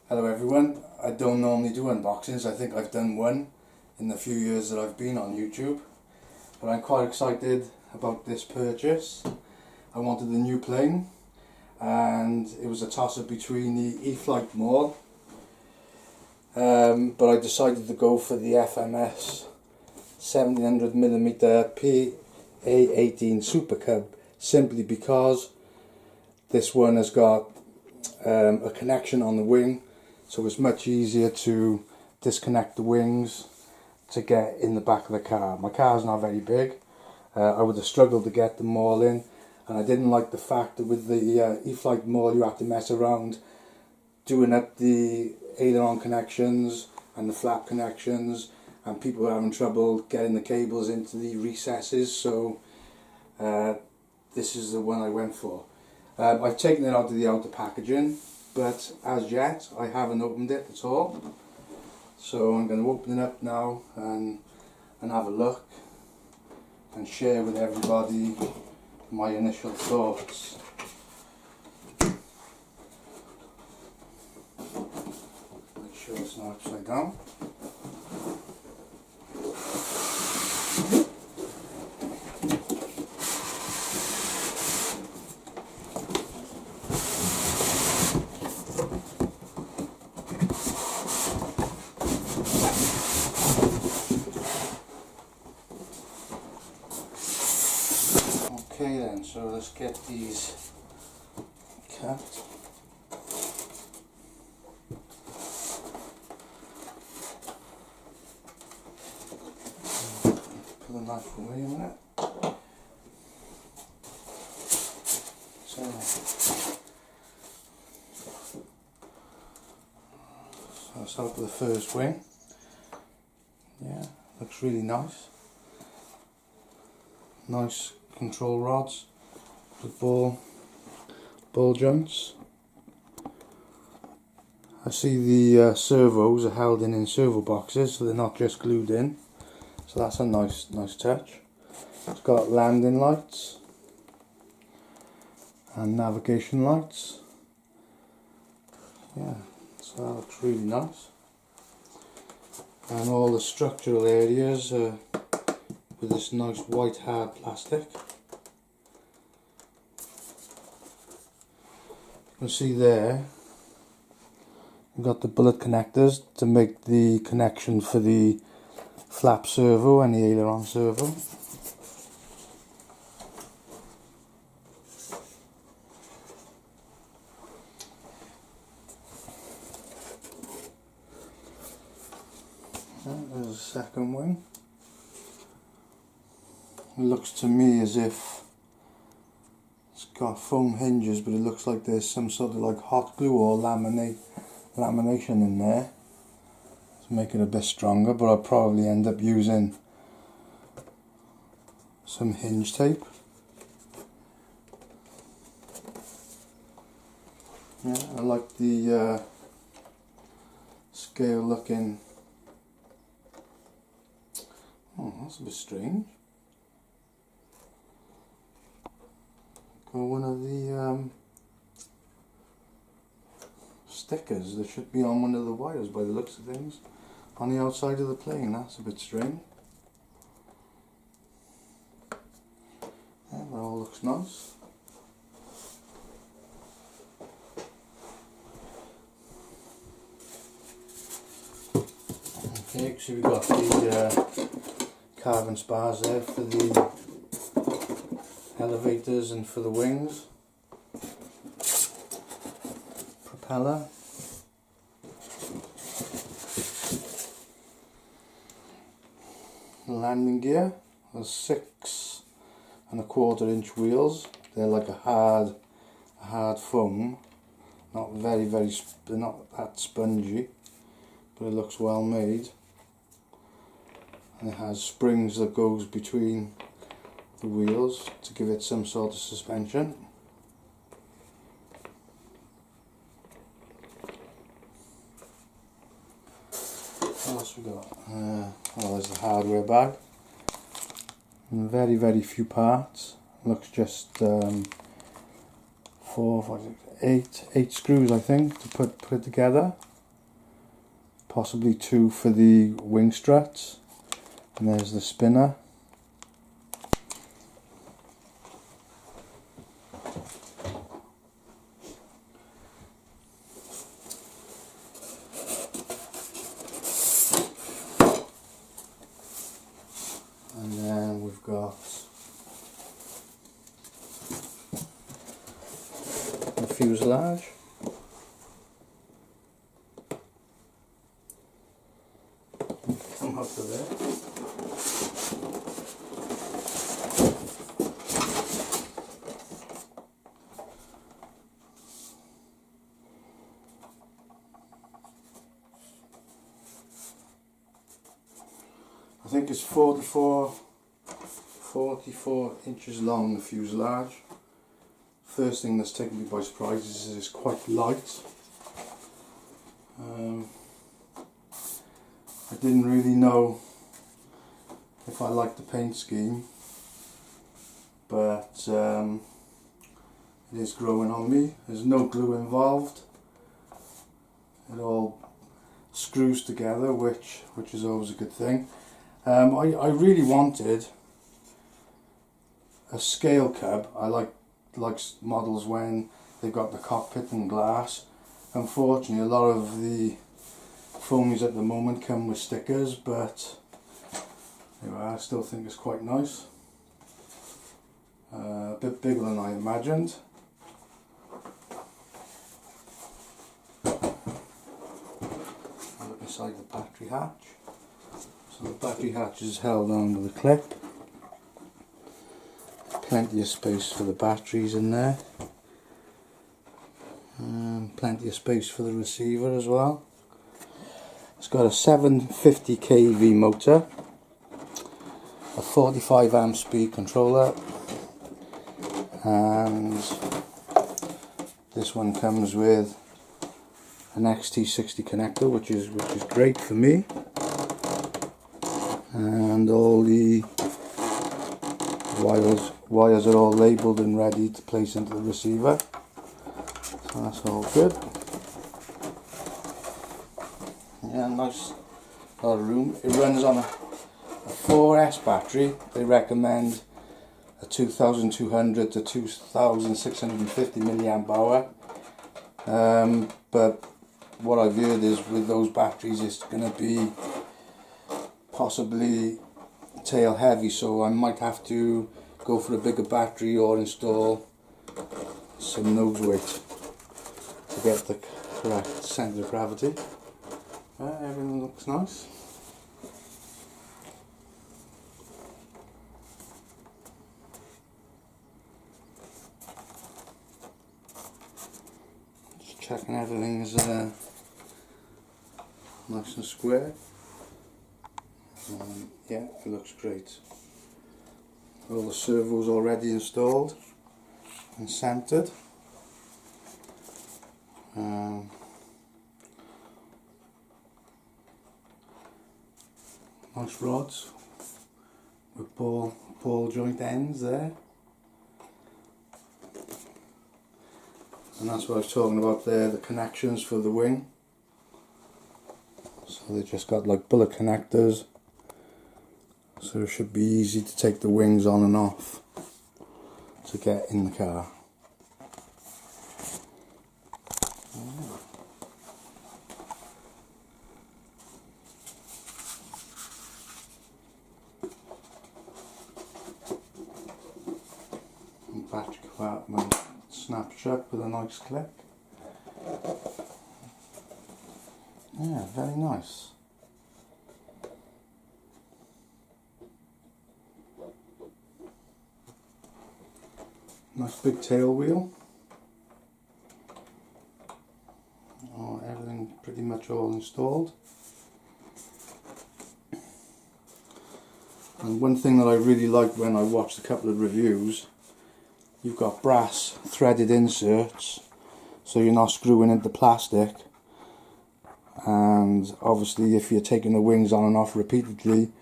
Hello everyone, I don't normally do unboxings. I think I've done one in the few years that I've been on YouTube, but I'm quite excited about this purchase. I wanted a new plane and it was a toss-up between the E-flite Maul, but I decided to go for the FMS 1700mm PA-18 Super Cub simply because this one has got a connection on the wing, so it's much easier to disconnect the wings to get in the back of the car. My car's not very big. I would have struggled to get them all in, and I didn't like the fact that with the E-flite Maul you have to mess around doing up the aileron connections and the flap connections, and people were having trouble getting the cables into the recesses, so this is the one I went for. I've taken it out of the outer packaging, but as yet I haven't opened it at all. So I'm going to open it up now and have a look and share with everybody my initial thoughts. Make sure it's not upside down. Okay then, so let's get these cut. Put the knife away a minute. So let's start with the first wing. Yeah, looks really nice. Nice control rods with ball joints. I see the servos are held in servo boxes, so they're not just glued in. So that's a nice touch. It's got landing lights and navigation lights. Yeah, so that looks really nice. And all the structural areas with this nice white hard plastic. You can see there we've got the bullet connectors to make the connection for the flap servo and the aileron servo. There's a second wing. It looks to me as if it's got foam hinges, but it looks like there's some sort of like hot glue or lamination in there to make it a bit stronger, but I'll probably end up using some hinge tape. Yeah, I like the scale looking. Oh, that's a bit strange. Got one of the stickers that should be on one of the wires by the looks of things on the outside of the plane. That's a bit strange. Yeah, that all looks nice. Okay, so we've got the carbon spars there for the elevators and for the wings. Propeller. Landing gear. There's 6 1/4 inch wheels. They're like a hard foam. Not they're not that spongy, but it looks well made. And it has springs that goes between the wheels to give it some sort of suspension. What else we got? Well, there's the hardware bag. And very few parts. Looks just 4, 5, 6, 8 screws, I think, to put it together. possibly 2 for the wing struts, and there's the spinner. And then we've got the fuselage. Come up to there. I think it's 44 inches long, the fuselage. First thing that's taken me by surprise is it's quite light. I didn't really know if I liked the paint scheme, but it is growing on me. There's no glue involved. It all screws together, which is always a good thing. I really wanted a scale cub. I like models when they've got the cockpit and glass. Unfortunately, a lot of the foamies at the moment come with stickers, but anyway, I still think it's quite nice. A bit bigger than I imagined. Look inside the battery hatch. So the battery hatch is held onto the clip. Plenty of space for the batteries in there. Plenty of space for the receiver as well. It's got a 750 kV motor, a 45 amp speed controller, and this one comes with an XT60 connector, which is great for me. And all the wires are all labelled and ready to place into the receiver, so that's all good. Yeah, nice lot of room. It runs on a 4S battery. They recommend a 2200 to 2650 milliamp hour, but what I've heard is with those batteries it's going to be possibly tail heavy, so I might have to go for a bigger battery or install some nose weight to get the correct centre of gravity. Everything looks nice. Just checking everything's nice and square. Yeah, it looks great. All the servos already installed and centered. Nice rods with ball joint ends there. And that's what I was talking about there, the connections for the wing. So they just got like bullet connectors. So it should be easy to take the wings on and off to get in the car. And battery compartment snaps shut with a nice click. Yeah, very nice. Nice big tail wheel. Oh, everything pretty much all installed. And one thing that I really liked when I watched a couple of reviews, you've got brass threaded inserts, so you're not screwing into plastic. And obviously if you're taking the wings on and off repeatedly,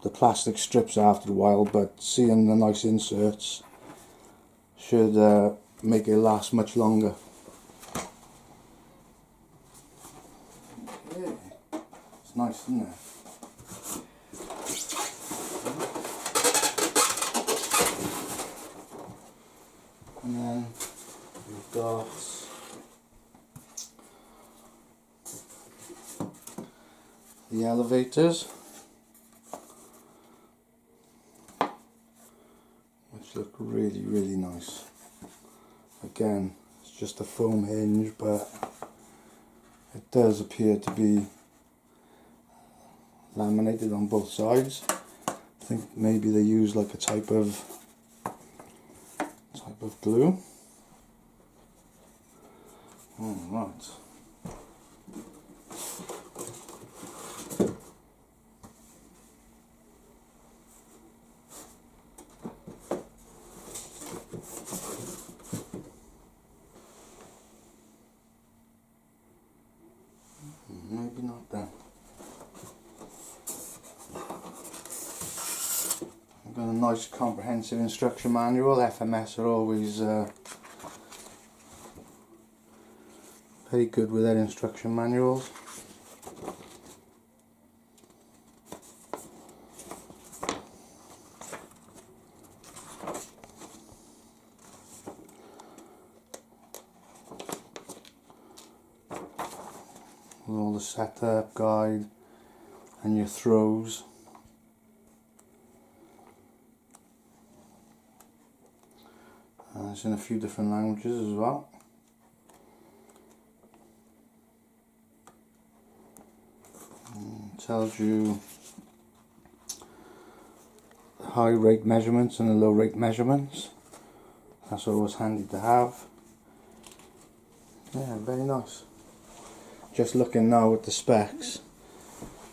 the plastic strips after a while, but seeing the nice inserts should make it last much longer. Okay. nice, isn't it? And then we've got the elevators, which look really, really nice. Again, it's just a foam hinge, but it does appear to be laminated on both sides. I think maybe they use like a type of glue. All right. Maybe not then. I've got a nice comprehensive instruction manual. FMS are always very good with their instruction manuals. With all the setup guide and your throws. It's in a few different languages as well. Tells you the high rate measurements and the low rate measurements. That's always handy to have. Yeah, very nice. Just looking now at the specs, it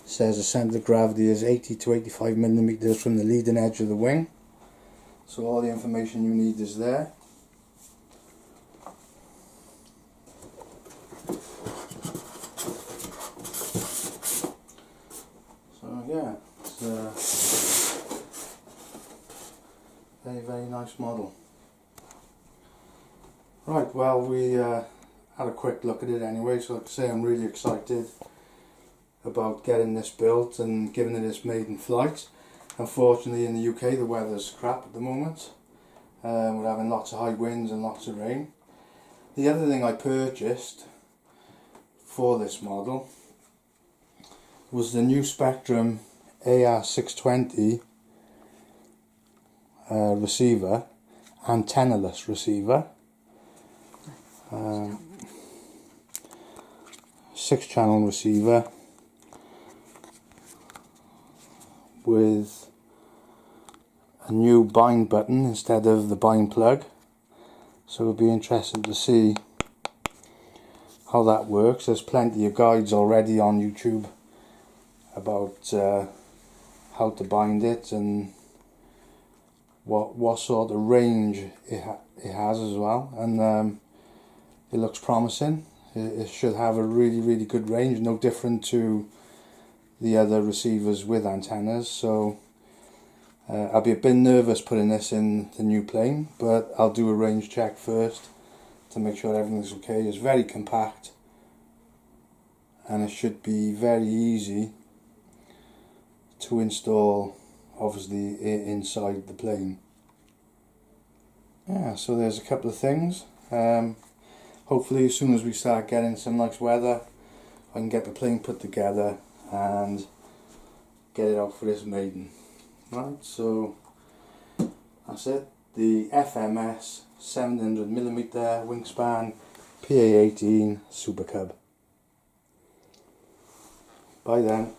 says the centre of gravity is 80 to 85 millimeters from the leading edge of the wing. So all the information you need is there. So yeah, it's a very, very nice model. Right, well, we had a quick look at it anyway, so like I say, I'm really excited about getting this built and giving it its maiden flight. Unfortunately in the UK the weather's crap at the moment. We're having lots of high winds and lots of rain. The other thing I purchased for this model was the new Spectrum AR620 receiver, antennaless receiver. 6-channel receiver with a new bind button instead of the bind plug. So it'll be interesting to see how that works. There's plenty of guides already on YouTube about how to bind it and what sort of range it has as well, and it looks promising. It should have a really, really good range, no different to the other receivers with antennas. So I'll be a bit nervous putting this in the new plane, but I'll do a range check first to make sure everything's okay. It's very compact and it should be very easy to install, obviously inside the plane. Yeah, so there's a couple of things. Hopefully as soon as we start getting some nice weather, I can get the plane put together and get it out for this maiden. Right, so that's it. The FMS 700mm wingspan PA-18 Super Cub. Bye then.